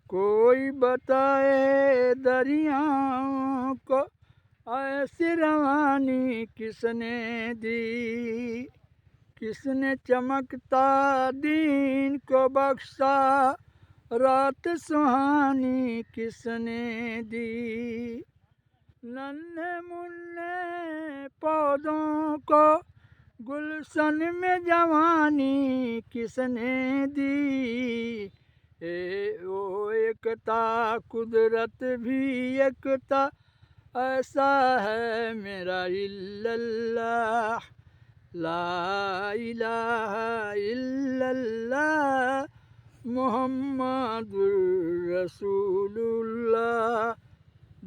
کوئی بتائے دریاؤں کو ایسی روانی کس نے دی، کس نے چمکتا دین کو بخشا، رات سہانی کس نے دی۔ ننھے منھے پودوں کو گلشن میں جوانی کس نے دی، وہ ایکتا قدرت بھی ایکتا، ایسا ہے میرا اللہ، لا الہ الا اللہ محمد رسول اللہ۔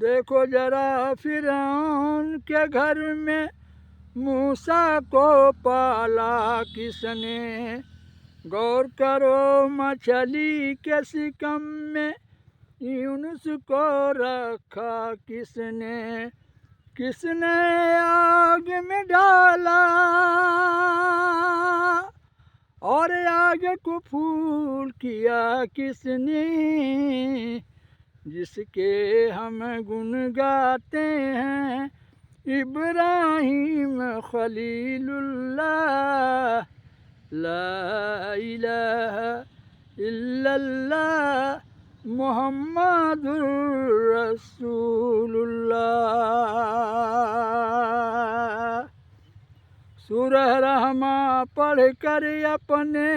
دیکھو ذرا فرعون کے گھر میں موسیٰ کو پالا کس نے، غور کرو مچھلی کے شکم میں یونس کو رکھا کس نے، کس نے آگ میں ڈالا اور آگ کو پھول کیا کس نے، جس کے ہم گن گاتے ہیں ابراہیم خلیل اللہ، لا الہ الا اللہ محمد رسول اللہ۔ سورہ رحمہ پڑھ کر اپنے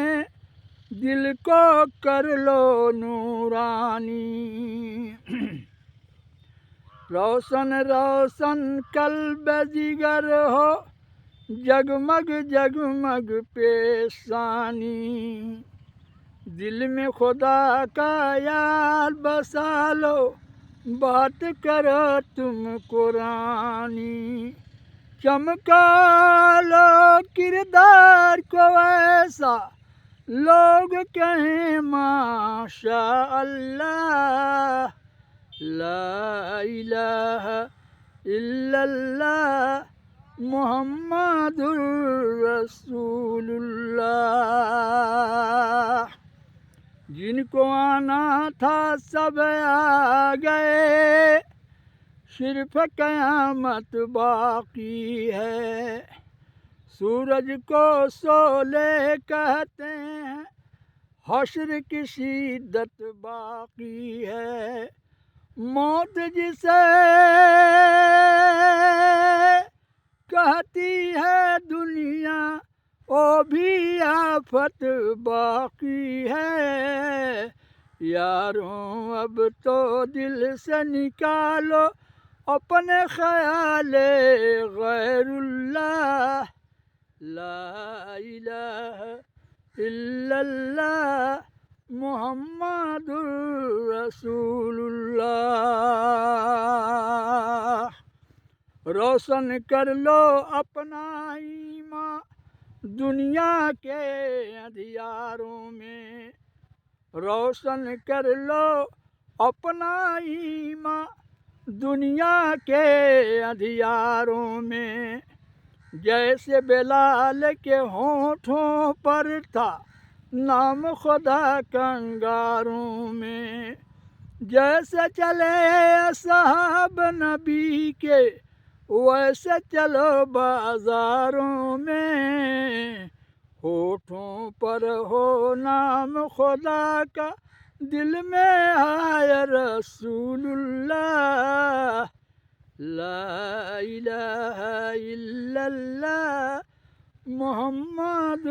دل کو کر لو نورانی، روشن روشن قلب جگر ہو جگمگ جگمگ پیشانی، دل میں خدا کا یاد بسا لو، بات کرو تم قرآنی، چمکا لو کردار کو ایسا لوگ کہیں ماشاء اللہ، لا الہ الا اللہ محمد رسول اللہ۔ جن کو آنا تھا سب آ گئے، صرف قیامت باقی ہے، سورج کو شعلے کہتے ہیں، حشر کی شدت باقی ہے، موت جسے کہتی ہے دنیا وہ بھی آفت باقی ہے، یاروں اب تو دل سے نکالو اپنے خیال غیر اللہ، لا الہ الا اللہ محمد رسول اللہ۔ روشن کر لو اپنا ایمان دنیا کے اندھیاروں میں، روشن کر لو اپنا ایمان دنیا کے اندھیاروں میں، جیسے بلال کے ہونٹوں پر تھا نام خدا کنگاروں میں، جیسے چلے اصحاب نبی کے ویسے چلو بازاروں میں، ہونٹوں پر ہو نام خدا کا دل میں ہے رسول اللہ، لا الہ الا اللہ محمد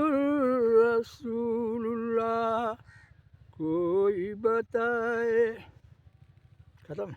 رسول اللہ۔ کوئی بتائے ختم۔